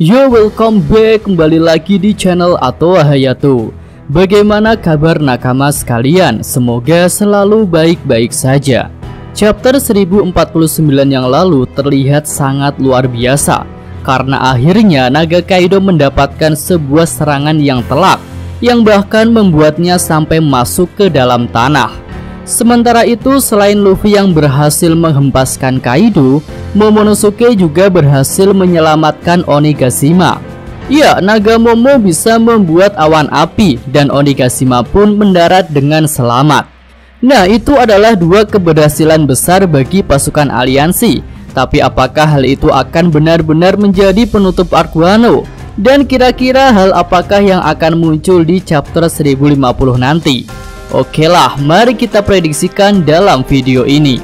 Yo, welcome back, kembali lagi di channel Atowa Hayato. Bagaimana kabar nakama sekalian? Semoga selalu baik-baik saja. Chapter 1049 yang lalu terlihat sangat luar biasa, karena akhirnya Naga Kaido mendapatkan sebuah serangan yang telak, yang bahkan membuatnya sampai masuk ke dalam tanah. Sementara itu, selain Luffy yang berhasil menghempaskan Kaido, Momonosuke juga berhasil menyelamatkan Onigashima. Ya, Naga Momo bisa membuat awan api dan Onigashima pun mendarat dengan selamat. Nah, itu adalah dua keberhasilan besar bagi pasukan aliansi. Tapi apakah hal itu akan benar-benar menjadi penutup arc Wano? Dan kira-kira hal apakah yang akan muncul di chapter 1050 nanti? Oke lah, mari kita prediksikan dalam video ini.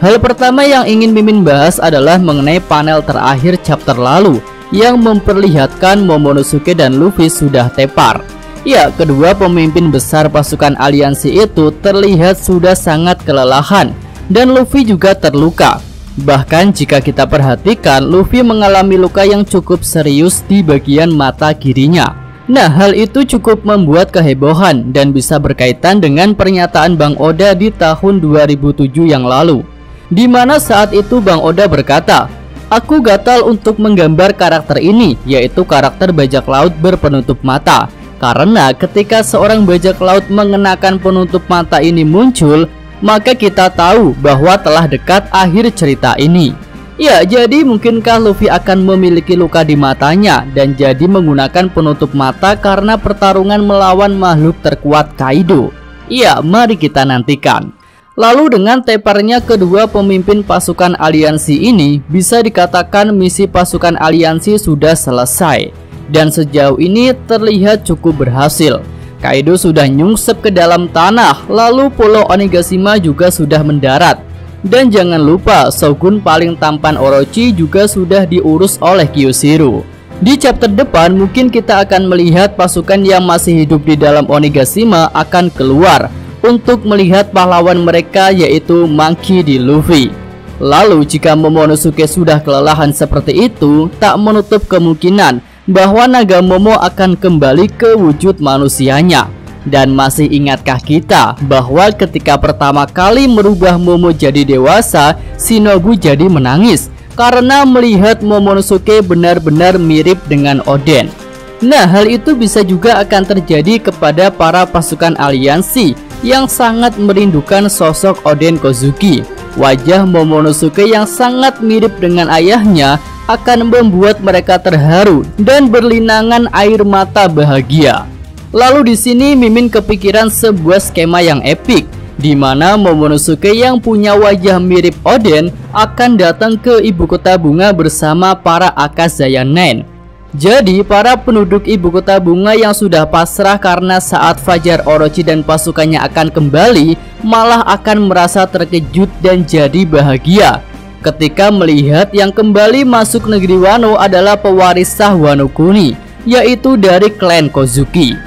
Hal pertama yang ingin Mimin bahas adalah mengenai panel terakhir chapter lalu yang memperlihatkan Momonosuke dan Luffy sudah tepar. Ya, kedua pemimpin besar pasukan aliansi itu terlihat sudah sangat kelelahan dan Luffy juga terluka. Bahkan jika kita perhatikan, Luffy mengalami luka yang cukup serius di bagian mata kirinya. Nah, hal itu cukup membuat kehebohan dan bisa berkaitan dengan pernyataan Bang Oda di tahun 2007 yang lalu, di mana saat itu Bang Oda berkata, "Aku gatal untuk menggambar karakter ini, yaitu karakter bajak laut berpenutup mata. Karena ketika seorang bajak laut mengenakan penutup mata ini muncul, maka kita tahu bahwa telah dekat akhir cerita ini." Ya, jadi mungkinkah Luffy akan memiliki luka di matanya dan jadi menggunakan penutup mata karena pertarungan melawan makhluk terkuat Kaido? Ya, mari kita nantikan. Lalu dengan teparnya kedua pemimpin pasukan aliansi ini, bisa dikatakan misi pasukan aliansi sudah selesai. Dan sejauh ini terlihat cukup berhasil. Kaido sudah nyungsep ke dalam tanah, lalu Pulau Onigashima juga sudah mendarat. Dan jangan lupa, Shogun paling tampan Orochi juga sudah diurus oleh Kyushiro. Di chapter depan mungkin kita akan melihat pasukan yang masih hidup di dalam Onigashima akan keluar untuk melihat pahlawan mereka, yaitu Monkey D. Luffy. Lalu jika Momonosuke sudah kelelahan seperti itu, tak menutup kemungkinan bahwa Naga Momo akan kembali ke wujud manusianya. Dan masih ingatkah kita bahwa ketika pertama kali merubah Momo jadi dewasa, Shinobu jadi menangis karena melihat Momonosuke benar-benar mirip dengan Oden. Nah, hal itu bisa juga akan terjadi kepada para pasukan aliansi yang sangat merindukan sosok Oden Kozuki. Wajah Momonosuke yang sangat mirip dengan ayahnya akan membuat mereka terharu dan berlinangan air mata bahagia. Lalu di sini Mimin kepikiran sebuah skema yang epik, di mana Momonosuke yang punya wajah mirip Oden akan datang ke ibu kota bunga bersama para Akazaya Nine. Jadi para penduduk ibu kota bunga yang sudah pasrah karena saat fajar Orochi dan pasukannya akan kembali, malah akan merasa terkejut dan jadi bahagia ketika melihat yang kembali masuk negeri Wano adalah pewaris sah Wano Kuni, yaitu dari klan Kozuki.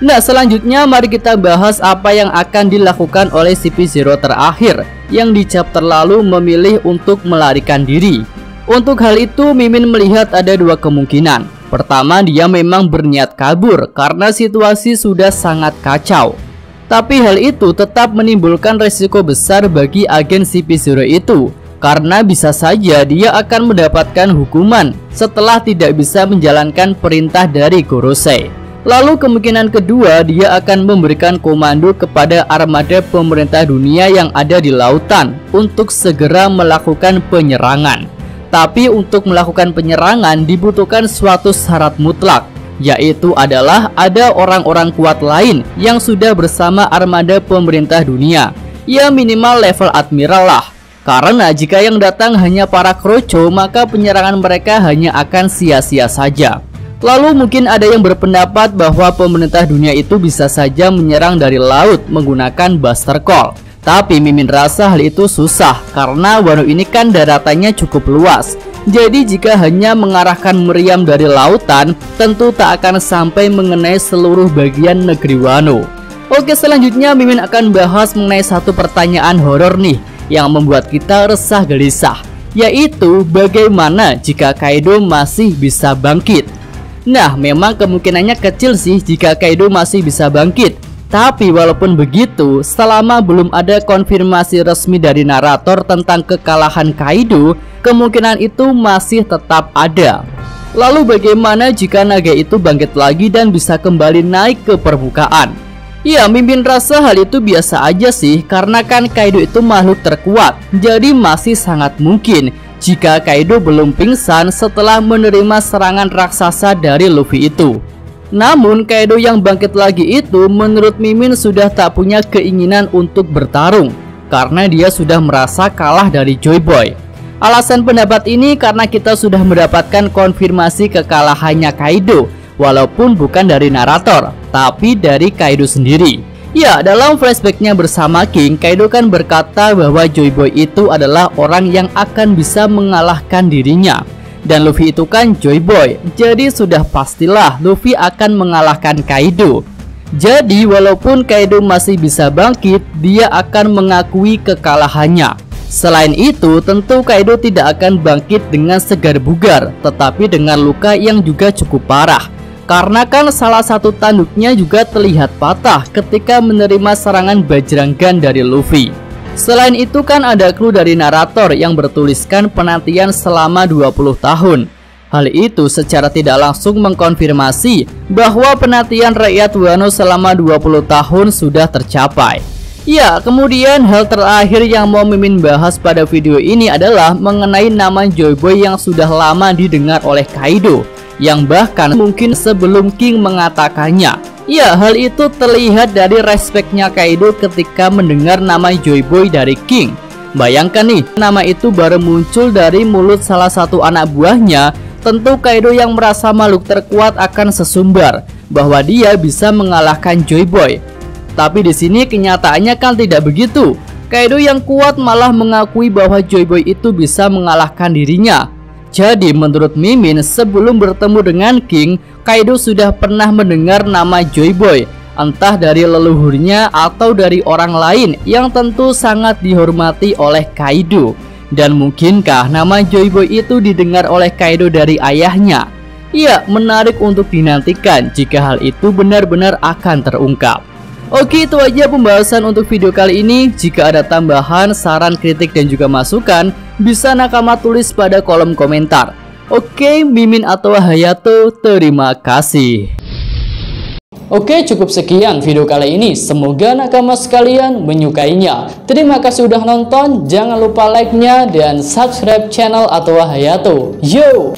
Nah, selanjutnya mari kita bahas apa yang akan dilakukan oleh CP0 terakhir yang di chapter lalu memilih untuk melarikan diri. Untuk hal itu Mimin melihat ada dua kemungkinan. Pertama, dia memang berniat kabur karena situasi sudah sangat kacau. Tapi hal itu tetap menimbulkan resiko besar bagi agen CP0 itu, karena bisa saja dia akan mendapatkan hukuman setelah tidak bisa menjalankan perintah dari Gorosei. Lalu kemungkinan kedua, dia akan memberikan komando kepada armada pemerintah dunia yang ada di lautan untuk segera melakukan penyerangan. Tapi untuk melakukan penyerangan dibutuhkan suatu syarat mutlak, yaitu adalah ada orang-orang kuat lain yang sudah bersama armada pemerintah dunia. Ya, minimal level admiral lah. Karena jika yang datang hanya para kroco, maka penyerangan mereka hanya akan sia-sia saja. Lalu mungkin ada yang berpendapat bahwa pemerintah dunia itu bisa saja menyerang dari laut menggunakan Buster Call. Tapi Mimin rasa hal itu susah karena Wano ini kan daratannya cukup luas. Jadi jika hanya mengarahkan meriam dari lautan, tentu tak akan sampai mengenai seluruh bagian negeri Wano. Oke, selanjutnya Mimin akan bahas mengenai satu pertanyaan horor nih yang membuat kita resah gelisah, yaitu bagaimana jika Kaido masih bisa bangkit. Nah, memang kemungkinannya kecil sih jika Kaido masih bisa bangkit. Tapi walaupun begitu, selama belum ada konfirmasi resmi dari narator tentang kekalahan Kaido, kemungkinan itu masih tetap ada. Lalu bagaimana jika naga itu bangkit lagi dan bisa kembali naik ke permukaan? Ya, Mimin rasa hal itu biasa aja sih, karena kan Kaido itu makhluk terkuat. Jadi masih sangat mungkin jika Kaido belum pingsan setelah menerima serangan raksasa dari Luffy itu. Namun Kaido yang bangkit lagi itu menurut Mimin sudah tak punya keinginan untuk bertarung, karena dia sudah merasa kalah dari Joy Boy. Alasan pendapat ini karena kita sudah mendapatkan konfirmasi kekalahannya Kaido, walaupun bukan dari narator, tapi dari Kaido sendiri. Ya, dalam flashbacknya bersama King, Kaido kan berkata bahwa Joy Boy itu adalah orang yang akan bisa mengalahkan dirinya. Dan Luffy itu kan Joy Boy, jadi sudah pastilah Luffy akan mengalahkan Kaido. Jadi walaupun Kaido masih bisa bangkit, dia akan mengakui kekalahannya. Selain itu, tentu Kaido tidak akan bangkit dengan segar bugar, tetapi dengan luka yang juga cukup parah. Karena kan salah satu tanduknya juga terlihat patah ketika menerima serangan Bajrangan dari Luffy. Selain itu kan ada clue dari narator yang bertuliskan penantian selama 20 tahun. Hal itu secara tidak langsung mengkonfirmasi bahwa penantian rakyat Wano selama 20 tahun sudah tercapai. Ya, kemudian hal terakhir yang mau Mimin bahas pada video ini adalah mengenai nama Joy Boy yang sudah lama didengar oleh Kaido, yang bahkan mungkin sebelum King mengatakannya. Ya, hal itu terlihat dari respeknya Kaido ketika mendengar nama Joy Boy dari King. Bayangkan nih, nama itu baru muncul dari mulut salah satu anak buahnya. Tentu Kaido yang merasa makhluk terkuat akan sesumbar bahwa dia bisa mengalahkan Joy Boy. Tapi di sini kenyataannya kan tidak begitu. Kaido yang kuat malah mengakui bahwa Joy Boy itu bisa mengalahkan dirinya. Jadi menurut Mimin, sebelum bertemu dengan King, Kaido sudah pernah mendengar nama Joy Boy, entah dari leluhurnya atau dari orang lain yang tentu sangat dihormati oleh Kaido. Dan mungkinkah nama Joy Boy itu didengar oleh Kaido dari ayahnya? Ya, menarik untuk dinantikan jika hal itu benar-benar akan terungkap. Oke, itu aja pembahasan untuk video kali ini. Jika ada tambahan, saran, kritik, dan juga masukan, bisa nakama tulis pada kolom komentar. Oke, Mimin atau Hayato, terima kasih. Oke, cukup sekian video kali ini. Semoga nakama sekalian menyukainya. Terima kasih udah nonton. Jangan lupa like-nya dan subscribe channel atau Hayato. Yo!